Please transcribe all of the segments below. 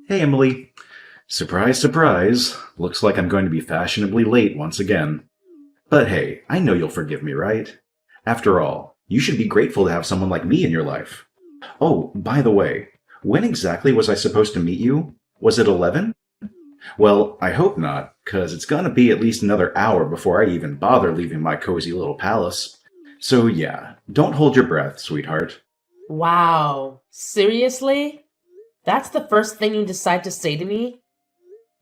Hey, Emily. Surprise, surprise. Looks like I'm going to be fashionably late once again. But hey, I know you'll forgive me, right? After all, you should be grateful to have someone like me in your life. Oh, by the way, when exactly was I supposed to meet you? Was it 11? Well, I hope not, 'cause it's gonna be at least another hour before I even bother leaving my cozy little palace. So yeah, don't hold your breath, sweetheart. Wow, seriously? That's the first thing you decide to say to me?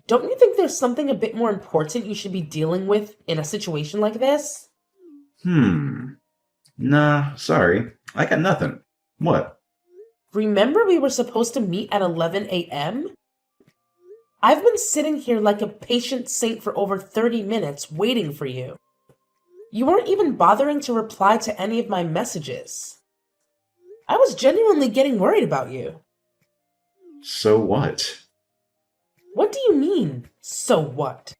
Don't you think there's something a bit more important you should be dealing with in a situation like this? Hmm. Nah, sorry. I got nothing. What? Remember we were supposed to meet at 11 a.m.? I've been sitting here like a patient saint for over 30 minutes waiting for you. You weren't even bothering to reply to any of my messages. I was genuinely getting worried about you. So what? What do you mean, so what?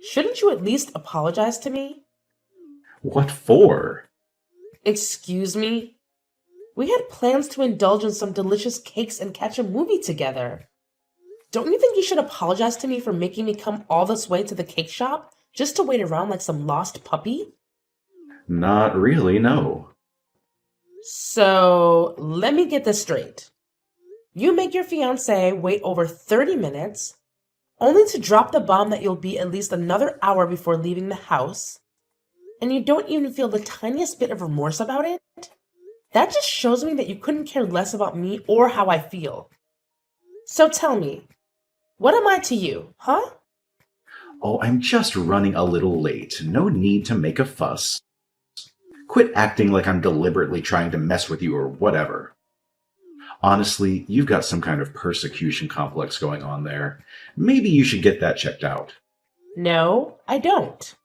Shouldn't you at least apologize to me? What for? Excuse me? We had plans to indulge in some delicious cakes and catch a movie together. Don't you think you should apologize to me for making me come all this way to the cake shop just to wait around like some lost puppy? Not really, no. So, let me get this straight. You make your fiancé wait over 30 minutes, only to drop the bomb that you'll be at least another hour before leaving the house, and you don't even feel the tiniest bit of remorse about it? That just shows me that you couldn't care less about me or how I feel. So tell me, what am I to you, huh? Oh, I'm just running a little late. No need to make a fuss. Quit acting like I'm deliberately trying to mess with you or whatever. Honestly, you've got some kind of persecution complex going on there. Maybe you should get that checked out. No, I don't.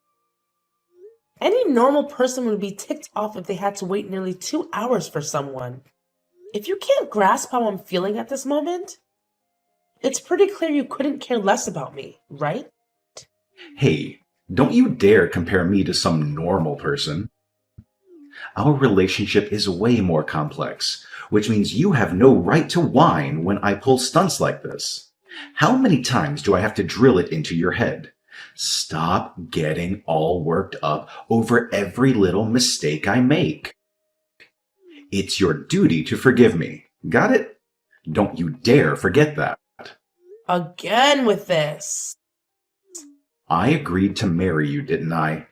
Any normal person would be ticked off if they had to wait nearly 2 hours for someone. If you can't grasp how I'm feeling at this moment, it's pretty clear you couldn't care less about me, right? Hey, don't you dare compare me to some normal person. Our relationship is way more complex, which means you have no right to whine when I pull stunts like this. How many times do I have to drill it into your head? Stop getting all worked up over every little mistake I make. It's your duty to forgive me. Got it? Don't you dare forget that. Again with this. I agreed to marry you, didn't I?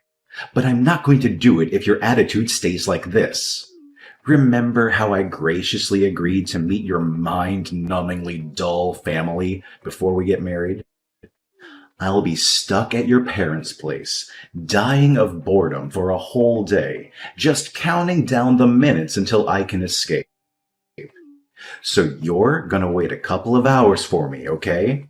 But I'm not going to do it if your attitude stays like this. Remember how I graciously agreed to meet your mind-numbingly dull family before we get married? I'll be stuck at your parents' place, dying of boredom for a whole day, just counting down the minutes until I can escape. So you're gonna wait a couple of hours for me, okay?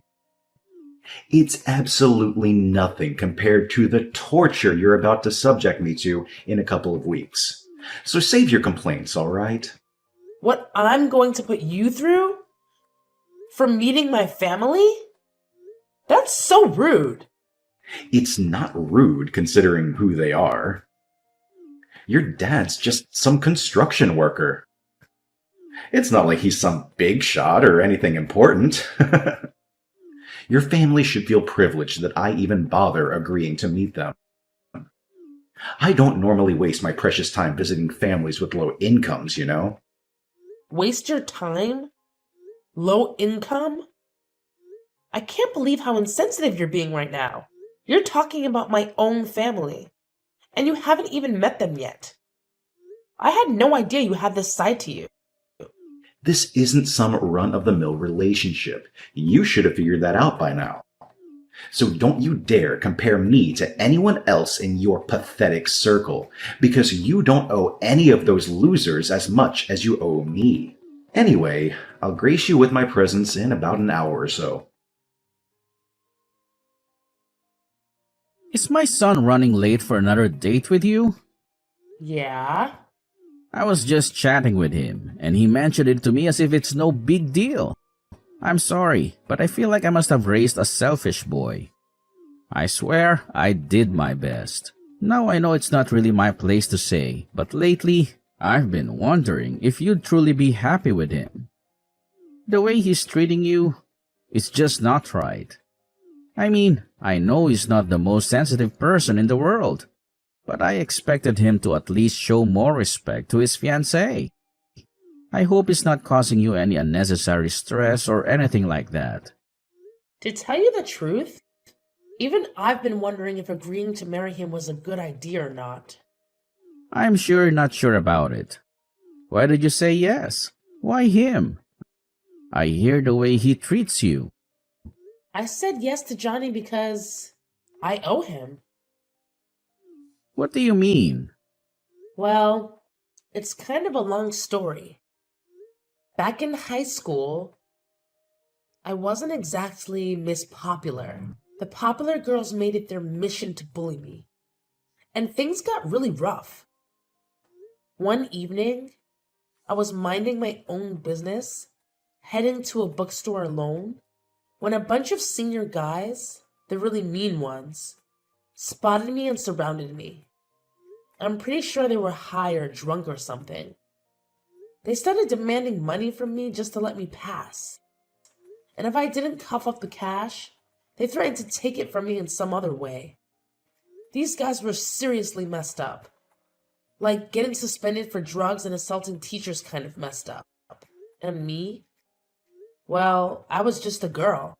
It's absolutely nothing compared to the torture you're about to subject me to in a couple of weeks. So save your complaints, all right? What I'm going to put you through? For meeting my family? That's so rude. It's not rude considering who they are. Your dad's just some construction worker. It's not like he's some big shot or anything important. Your family should feel privileged that I even bother agreeing to meet them. I don't normally waste my precious time visiting families with low incomes, you know? Waste your time? Low income? I can't believe how insensitive you're being right now. You're talking about my own family, and you haven't even met them yet. I had no idea you had this side to you. This isn't some run-of-the-mill relationship. You should have figured that out by now. So don't you dare compare me to anyone else in your pathetic circle, because you don't owe any of those losers as much as you owe me. Anyway, I'll grace you with my presence in about an hour or so. Is my son running late for another date with you? Yeah? I was just chatting with him, and he mentioned it to me as if it's no big deal. I'm sorry, but I feel like I must have raised a selfish boy. I swear I did my best. Now I know it's not really my place to say, but lately I've been wondering if you'd truly be happy with him. The way he's treating you, It's just not right. I mean, I know he's not the most sensitive person in the world, but I expected him to at least show more respect to his fiancée. I hope it's not causing you any unnecessary stress or anything like that. To tell you the truth, even I've been wondering if agreeing to marry him was a good idea or not. I'm sure you're not sure about it. Why did you say yes? Why him? I hear the way he treats you. I said yes to Johnny because I owe him. What do you mean? Well, it's kind of a long story. Back in high school, I wasn't exactly Miss Popular. The popular girls made it their mission to bully me. And things got really rough. One evening, I was minding my own business, heading to a bookstore alone, when a bunch of senior guys, the really mean ones, spotted me and surrounded me. I'm pretty sure they were high or drunk or something. They started demanding money from me just to let me pass. And if I didn't cough up the cash, they threatened to take it from me in some other way. These guys were seriously messed up. Like getting suspended for drugs and assaulting teachers kind of messed up. And me? Well, I was just a girl.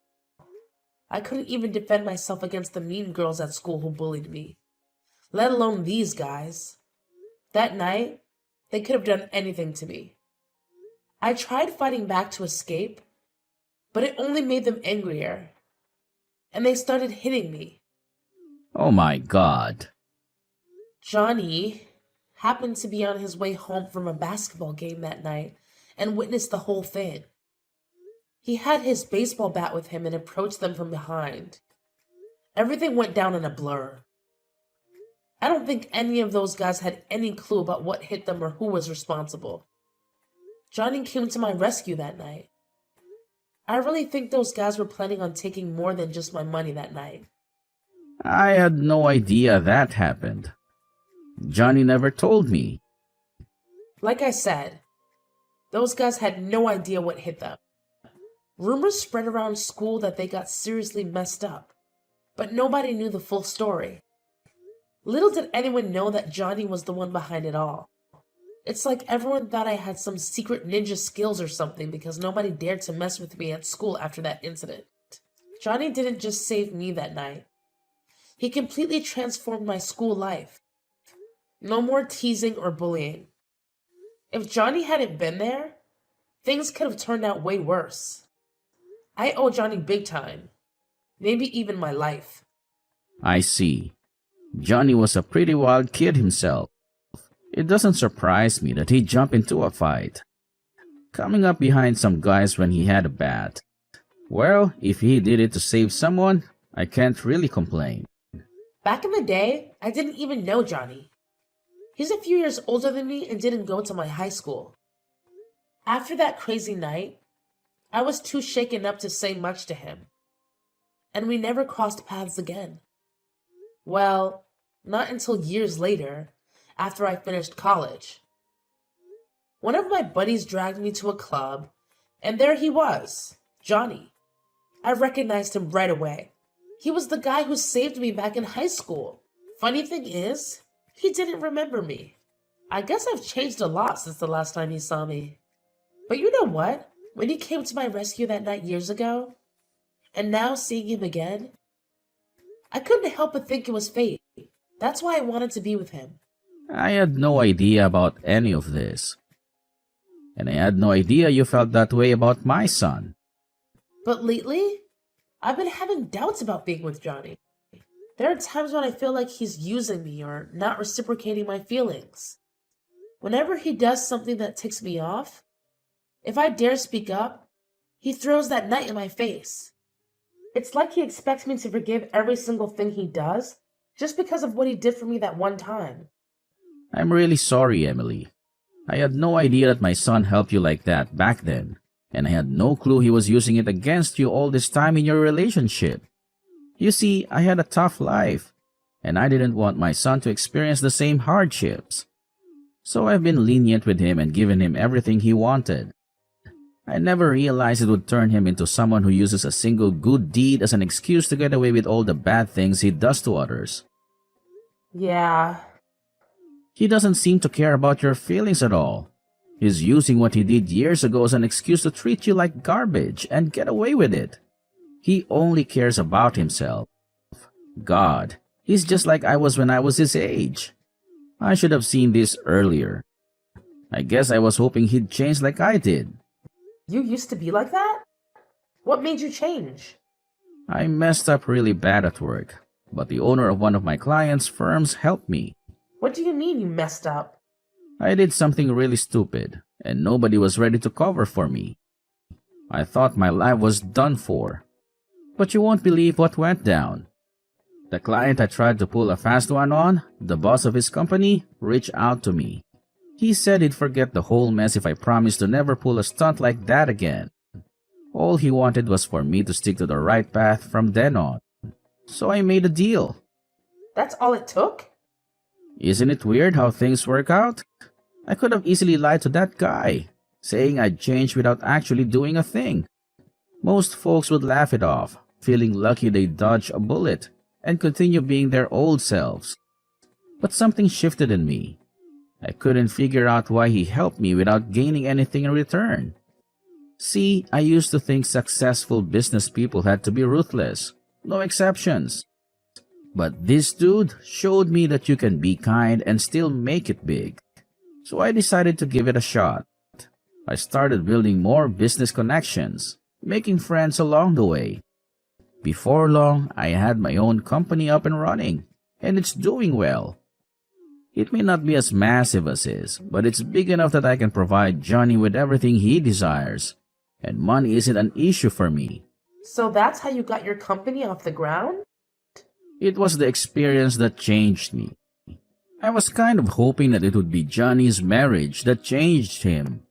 I couldn't even defend myself against the mean girls at school who bullied me, let alone these guys. That night, they could have done anything to me. I tried fighting back to escape, but it only made them angrier. And they started hitting me. Oh my God. Johnny happened to be on his way home from a basketball game that night and witnessed the whole thing. He had his baseball bat with him and approached them from behind. Everything went down in a blur. I don't think any of those guys had any clue about what hit them or who was responsible. Johnny came to my rescue that night. I really think those guys were planning on taking more than just my money that night. I had no idea that happened. Johnny never told me. Like I said, those guys had no idea what hit them. Rumors spread around school that they got seriously messed up, but nobody knew the full story. Little did anyone know that Johnny was the one behind it all. It's like everyone thought I had some secret ninja skills or something because nobody dared to mess with me at school after that incident. Johnny didn't just save me that night. He completely transformed my school life. No more teasing or bullying. If Johnny hadn't been there, things could have turned out way worse. I owe Johnny big time. Maybe even my life. I see. Johnny was a pretty wild kid himself. It doesn't surprise me that he jumped into a fight, coming up behind some guys when he had a bat. Well, if he did it to save someone, I can't really complain. Back in the day, I didn't even know Johnny. He's a few years older than me and didn't go to my high school. After that crazy night, I was too shaken up to say much to him. And we never crossed paths again. Well, not until years later, after I finished college. One of my buddies dragged me to a club, and there he was, Johnny. I recognized him right away. He was the guy who saved me back in high school. Funny thing is, he didn't remember me. I guess I've changed a lot since the last time he saw me. But you know what? When he came to my rescue that night years ago, and now seeing him again, I couldn't help but think it was fate. That's why I wanted to be with him. I had no idea about any of this. And I had no idea you felt that way about my son. But lately, I've been having doubts about being with Johnny. There are times when I feel like he's using me or not reciprocating my feelings. Whenever he does something that ticks me off, if I dare speak up, he throws that knife in my face. It's like he expects me to forgive every single thing he does just because of what he did for me that one time. I'm really sorry, Emily. I had no idea that my son helped you like that back then, and I had no clue he was using it against you all this time in your relationship. You see, I had a tough life, and I didn't want my son to experience the same hardships. So I've been lenient with him and given him everything he wanted. I never realized it would turn him into someone who uses a single good deed as an excuse to get away with all the bad things he does to others. Yeah. He doesn't seem to care about your feelings at all. He's using what he did years ago as an excuse to treat you like garbage and get away with it. He only cares about himself. God, he's just like I was when I was his age. I should have seen this earlier. I guess I was hoping he'd change like I did. You used to be like that? What made you change? I messed up really bad at work, but the owner of one of my clients' firms helped me. What do you mean you messed up? I did something really stupid, and nobody was ready to cover for me. I thought my life was done for. But you won't believe what went down. The client I tried to pull a fast one on, the boss of his company, reached out to me. He said he'd forget the whole mess if I promised to never pull a stunt like that again. All he wanted was for me to stick to the right path from then on. So I made a deal. That's all it took? Isn't it weird how things work out? I could have easily lied to that guy, saying I'd changed without actually doing a thing. Most folks would laugh it off, feeling lucky they dodged a bullet and continue being their old selves. But something shifted in me. I couldn't figure out why he helped me without gaining anything in return. See, I used to think successful business people had to be ruthless, no exceptions. But this dude showed me that you can be kind and still make it big. So I decided to give it a shot. I started building more business connections, making friends along the way. Before long, I had my own company up and running, and it's doing well. It may not be as massive as his, but it's big enough that I can provide Johnny with everything he desires, and money isn't an issue for me. So that's how you got your company off the ground? It was the experience that changed me. I was kind of hoping that it would be Johnny's marriage that changed him.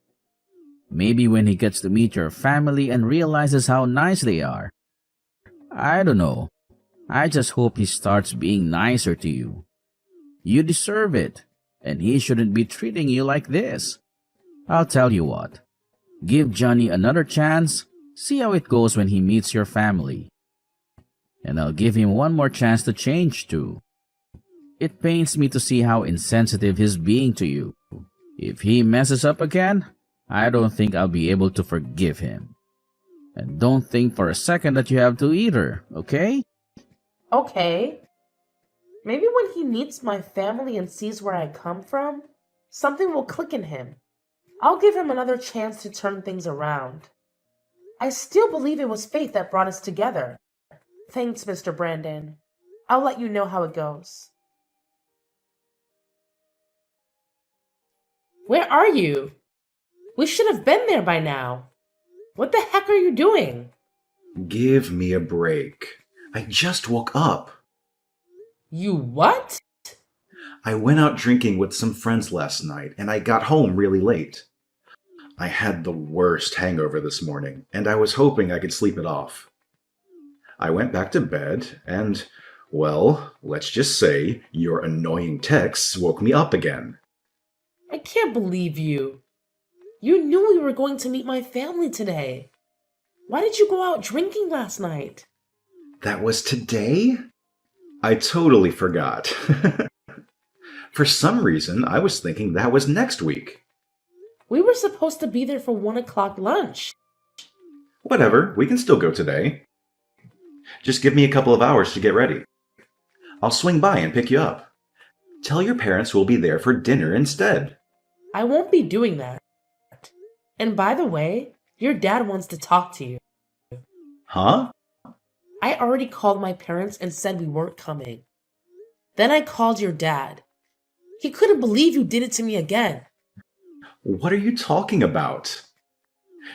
Maybe when he gets to meet your family and realizes how nice they are. I don't know. I just hope he starts being nicer to you. You deserve it, and he shouldn't be treating you like this. I'll tell you what. Give Johnny another chance, see how it goes when he meets your family. And I'll give him one more chance to change too. It pains me to see how insensitive he's being to you. If he messes up again, I don't think I'll be able to forgive him. And don't think for a second that you have to either, okay? Okay. Maybe when he meets my family and sees where I come from, something will click in him. I'll give him another chance to turn things around. I still believe it was fate that brought us together. Thanks, Mr. Brandon. I'll let you know how it goes. Where are you? We should have been there by now. What the heck are you doing? Give me a break. I just woke up. You what? I went out drinking with some friends last night, and I got home really late. I had the worst hangover this morning, and I was hoping I could sleep it off. I went back to bed, and, well, let's just say your annoying texts woke me up again. I can't believe you. You knew we were going to meet my family today. Why did you go out drinking last night? That was today? I totally forgot. For some reason, I was thinking that was next week. We were supposed to be there for 1 o'clock lunch. Whatever, we can still go today. Just give me a couple of hours to get ready. I'll swing by and pick you up. Tell your parents we'll be there for dinner instead. I won't be doing that. And by the way, your dad wants to talk to you. Huh? I already called my parents and said we weren't coming. Then I called your dad. He couldn't believe you did it to me again. What are you talking about?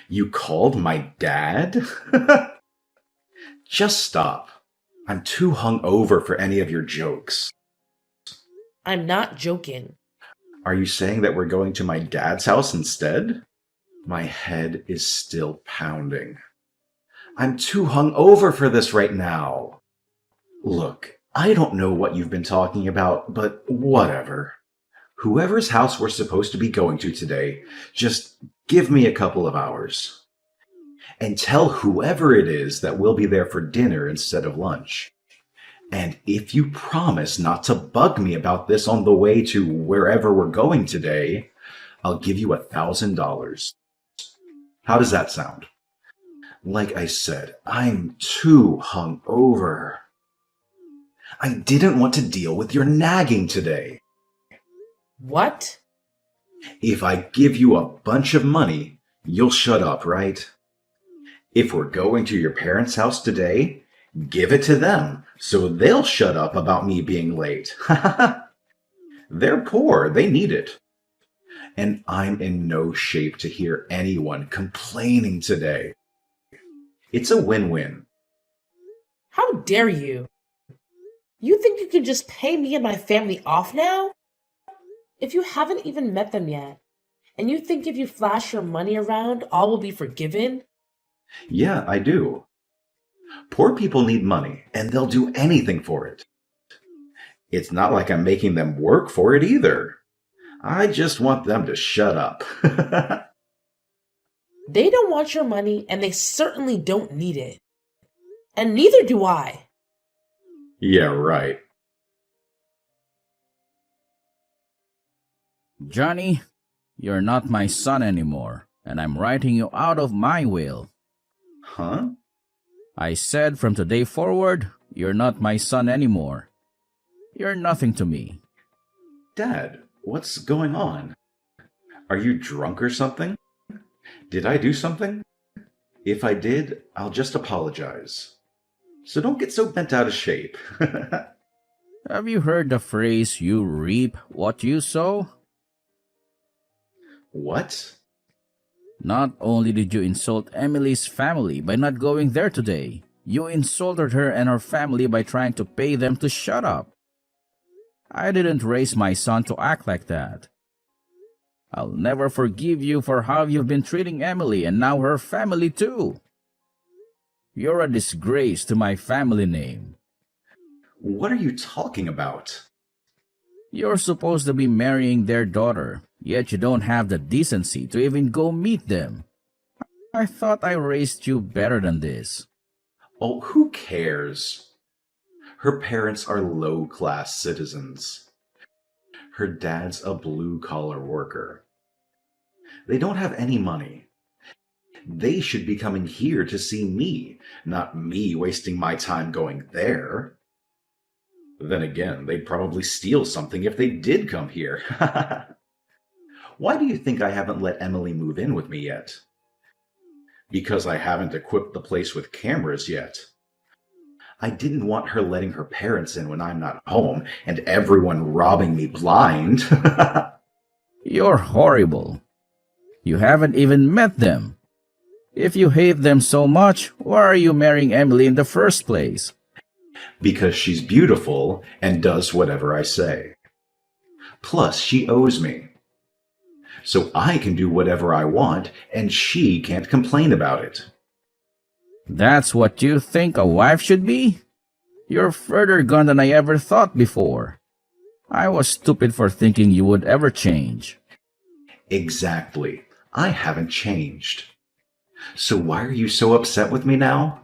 You called my dad? Just stop. I'm too hungover for any of your jokes. I'm not joking. Are you saying that we're going to my dad's house instead? My head is still pounding. I'm too hungover for this right now. Look, I don't know what you've been talking about, but whatever. Whoever's house we're supposed to be going to today, just give me a couple of hours. and tell whoever it is that we'll be there for dinner instead of lunch. And if you promise not to bug me about this on the way to wherever we're going today, I'll give you $1,000. How does that sound? Like I said, I'm too hungover. I didn't want to deal with your nagging today. What? If I give you a bunch of money, you'll shut up, right? If we're going to your parents' house today, give it to them so they'll shut up about me being late. They're poor, they need it. And I'm in no shape to hear anyone complaining today. It's a win-win. How dare you? You think you can just pay me and my family off now? If you haven't even met them yet, and you think if you flash your money around, all will be forgiven? Yeah, I do. Poor people need money, and they'll do anything for it. It's not like I'm making them work for it either. I just want them to shut up. They don't want your money, and they certainly don't need it. And neither do I. Yeah, right. Johnny, you're not my son anymore, and I'm writing you out of my will. Huh? I said from today forward, you're not my son anymore. You're nothing to me. Dad, what's going on? Are you drunk or something? Did I do something? If I did, I'll just apologize. So don't get so bent out of shape. Have you heard the phrase, you reap what you sow? What? Not only did you insult Emily's family by not going there today, you insulted her and her family by trying to pay them to shut up. I didn't raise my son to act like that. I'll never forgive you for how you've been treating Emily and now her family too. You're a disgrace to my family name. What are you talking about? You're supposed to be marrying their daughter, yet you don't have the decency to even go meet them. I thought I raised you better than this. Oh, who cares? Her parents are low-class citizens. Her dad's a blue-collar worker. They don't have any money. They should be coming here to see me, not me wasting my time going there. Then again, they'd probably steal something if they did come here. Why do you think I haven't let Emily move in with me yet? Because I haven't equipped the place with cameras yet. I didn't want her letting her parents in when I'm not home and everyone robbing me blind. You're horrible. You haven't even met them. If you hate them so much, why are you marrying Emily in the first place? Because she's beautiful and does whatever I say. Plus, she owes me. So I can do whatever I want and she can't complain about it. That's what you think a wife should be? You're further gone than I ever thought before. I was stupid for thinking you would ever change. Exactly. I haven't changed. So why are you so upset with me now?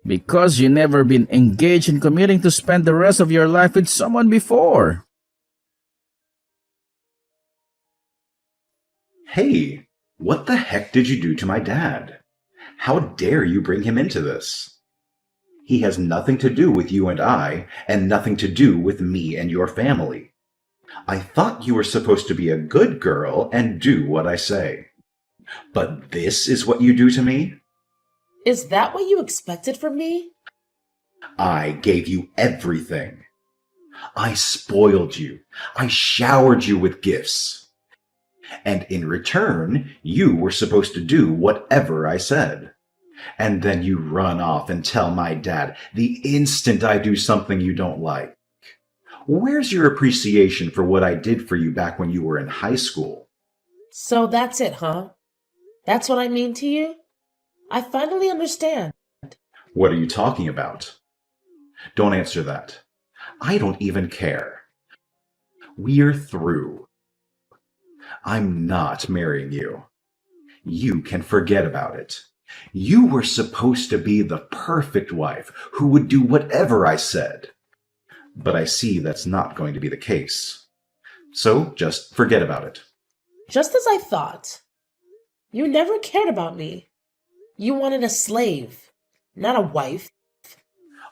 Because you never been engaged in committing to spend the rest of your life with someone before. Hey, what the heck did you do to my dad? How dare you bring him into this? He has nothing to do with you and I, and nothing to do with me and your family. I thought you were supposed to be a good girl and do what I say. But this is what you do to me? Is that what you expected from me? I gave you everything. I spoiled you. I showered you with gifts. And in return, you were supposed to do whatever I said. And then you run off and tell my dad the instant I do something you don't like. Where's your appreciation for what I did for you back when you were in high school? So that's it, huh? That's what I mean to you? I finally understand. What are you talking about? Don't answer that. I don't even care. We're through. I'm not marrying you. You can forget about it. You were supposed to be the perfect wife who would do whatever I said. But I see that's not going to be the case. So just forget about it. Just as I thought. You never cared about me. You wanted a slave, not a wife.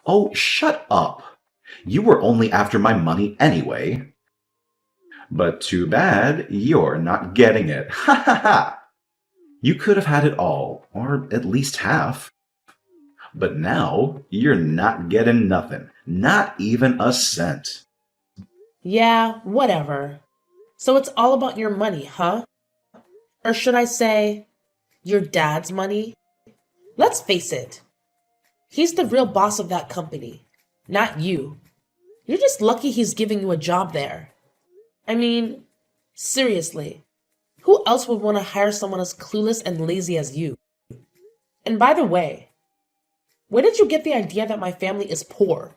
Oh, shut up. You were only after my money anyway. But too bad you're not getting it. Ha ha ha! You could have had it all, or at least half. But now you're not getting nothing, not even a cent. Yeah, whatever. So it's all about your money, huh? Or should I say, your dad's money? Let's face it. He's the real boss of that company, not you. You're just lucky he's giving you a job there. I mean, seriously, who else would want to hire someone as clueless and lazy as you? And by the way, where did you get the idea that my family is poor?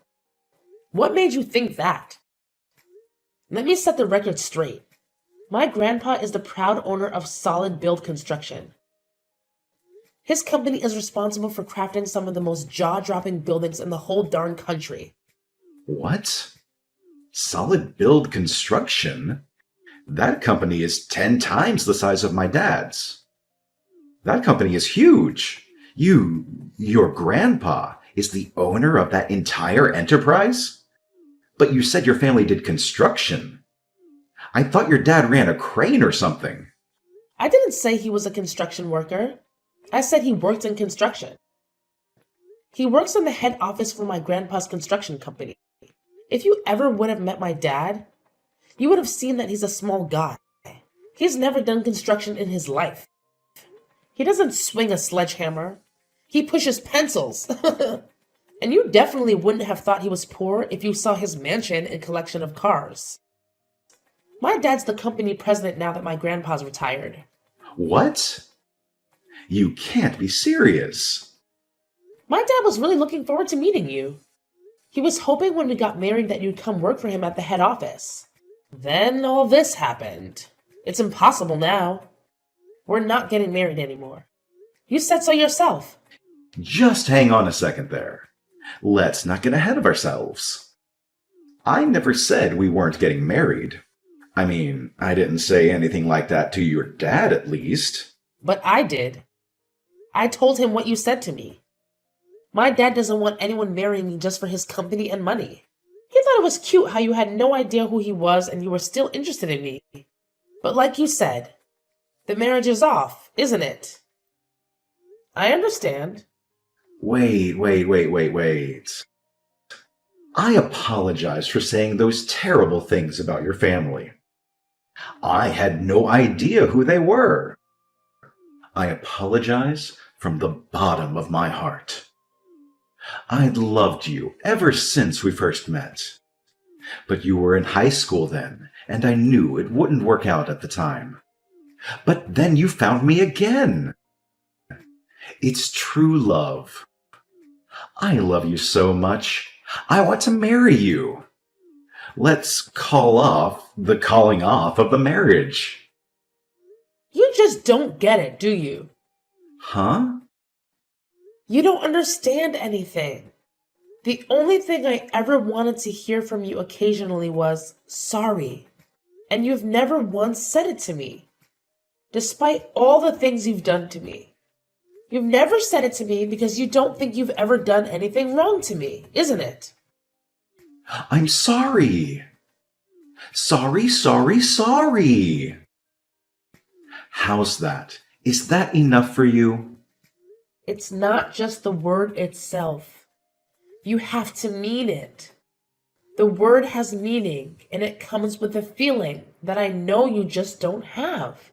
What made you think that? Let me set the record straight. My grandpa is the proud owner of Solid Build Construction. His company is responsible for crafting some of the most jaw-dropping buildings in the whole darn country. What? Solid Build Construction? That company is 10 times the size of my dad's. That company is huge. Your grandpa, is the owner of that entire enterprise? But you said your family did construction. I thought your dad ran a crane or something. I didn't say he was a construction worker. I said he worked in construction. He works in the head office for my grandpa's construction company. If you ever would have met my dad, you would have seen that he's a small guy. He's never done construction in his life. He doesn't swing a sledgehammer. He pushes pencils. And you definitely wouldn't have thought he was poor if you saw his mansion and collection of cars. My dad's the company president now that my grandpa's retired. What? You can't be serious. My dad was really looking forward to meeting you. He was hoping when we got married that you'd come work for him at the head office. Then all this happened. It's impossible now. We're not getting married anymore. You said so yourself. Just hang on a second there. Let's not get ahead of ourselves. I never said we weren't getting married. I mean, I didn't say anything like that to your dad, at least. But I did. I told him what you said to me. My dad doesn't want anyone marrying me just for his company and money. He thought it was cute how you had no idea who he was and you were still interested in me. But like you said, the marriage is off, isn't it? I understand. Wait. I apologize for saying those terrible things about your family. I had no idea who they were. I apologize from the bottom of my heart. I'd loved you ever since we first met. But you were in high school then, and I knew it wouldn't work out at the time. But then you found me again. It's true love. I love you so much. I want to marry you. Let's call off the calling off of the marriage. You just don't get it, do you? Huh? You don't understand anything. The only thing I ever wanted to hear from you occasionally was sorry. And you've never once said it to me. Despite all the things you've done to me. You've never said it to me because you don't think you've ever done anything wrong to me, isn't it? I'm sorry. Sorry. How's that? Is that enough for you? It's not just the word itself. You have to mean it. The word has meaning, and it comes with a feeling that I know you just don't have.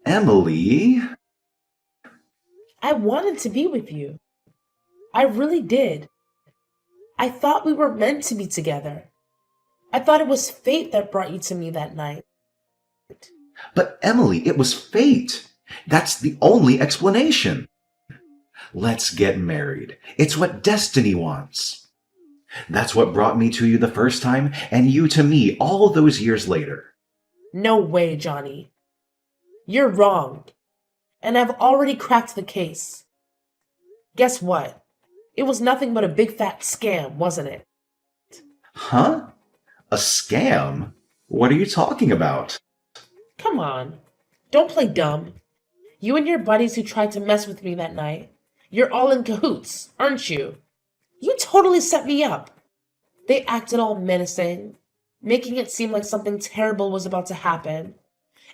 Emily? I wanted to be with you. I really did. I thought we were meant to be together. I thought it was fate that brought you to me that night. But Emily, it was fate. That's the only explanation. Let's get married. It's what destiny wants. That's what brought me to you the first time, and you to me all those years later. No way, Johnny. You're wrong. and I've already cracked the case. Guess what? It was nothing but a big fat scam, wasn't it? Huh? A scam? What are you talking about? Come on, don't play dumb. You and your buddies who tried to mess with me that night, you're all in cahoots, aren't you? You totally set me up. They acted all menacing, making it seem like something terrible was about to happen.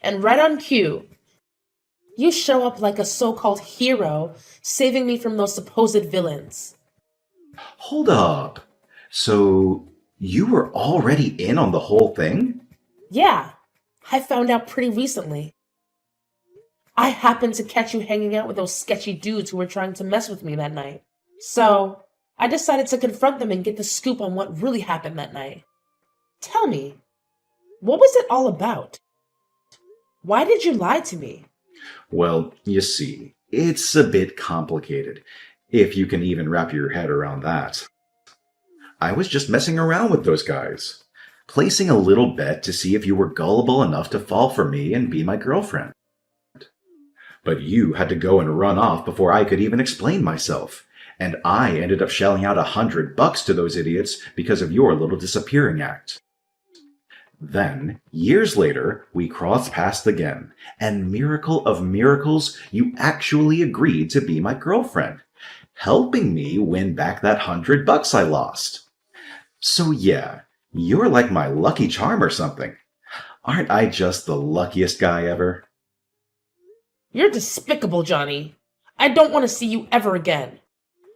And right on cue, you show up like a so-called hero, saving me from those supposed villains. Hold up. So, you were already in on the whole thing? Yeah, I found out pretty recently. I happened to catch you hanging out with those sketchy dudes who were trying to mess with me that night. So, I decided to confront them and get the scoop on what really happened that night. Tell me, what was it all about? Why did you lie to me? Well, you see, it's a bit complicated, if you can even wrap your head around that. I was just messing around with those guys, placing a little bet to see if you were gullible enough to fall for me and be my girlfriend. But you had to go and run off before I could even explain myself, and I ended up shelling out $100 to those idiots because of your little disappearing act. Then, years later, we crossed paths again, and miracle of miracles, you actually agreed to be my girlfriend, helping me win back that $100 I lost. So yeah, you're like my lucky charm or something. Aren't I just the luckiest guy ever? You're despicable, Johnny. I don't want to see you ever again.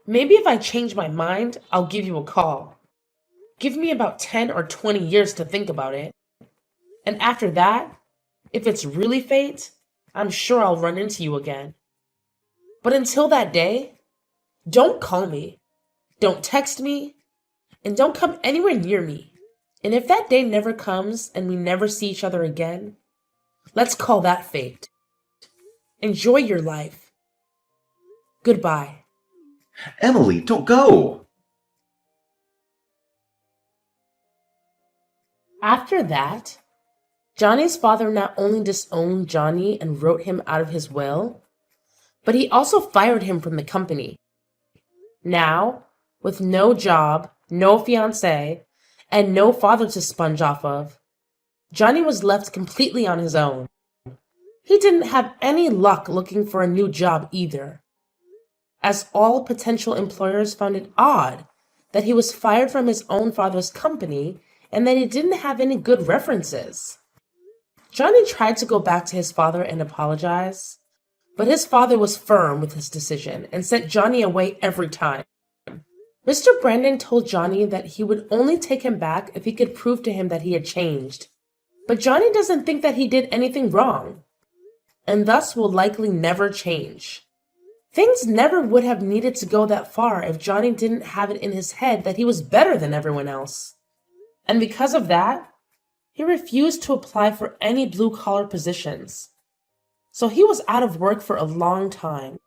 Maybe if I change my mind, I'll give you a call. Give me about 10 or 20 years to think about it. And after that, if it's really fate, I'm sure I'll run into you again. But until that day, don't call me, don't text me, and don't come anywhere near me. And if that day never comes and we never see each other again, let's call that fate. Enjoy your life. Goodbye. Emily, don't go! After that, Johnny's father not only disowned Johnny and wrote him out of his will, but he also fired him from the company. Now, with no job, no fiancé, and no father to sponge off of, Johnny was left completely on his own. He didn't have any luck looking for a new job either, as all potential employers found it odd that he was fired from his own father's company and that he didn't have any good references. Johnny tried to go back to his father and apologize, but his father was firm with his decision and sent Johnny away every time. Mr. Brandon told Johnny that he would only take him back if he could prove to him that he had changed. But Johnny doesn't think that he did anything wrong, and thus will likely never change. Things never would have needed to go that far if Johnny didn't have it in his head that he was better than everyone else. And because of that, he refused to apply for any blue-collar positions. So he was out of work for a long time.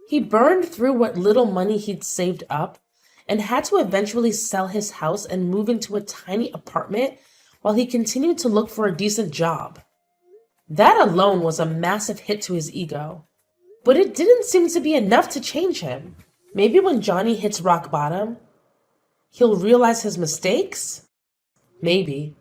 He burned through what little money he'd saved up and had to eventually sell his house and move into a tiny apartment while he continued to look for a decent job. That alone was a massive hit to his ego. But it didn't seem to be enough to change him. Maybe when Johnny hits rock bottom, he'll realize his mistakes? Maybe.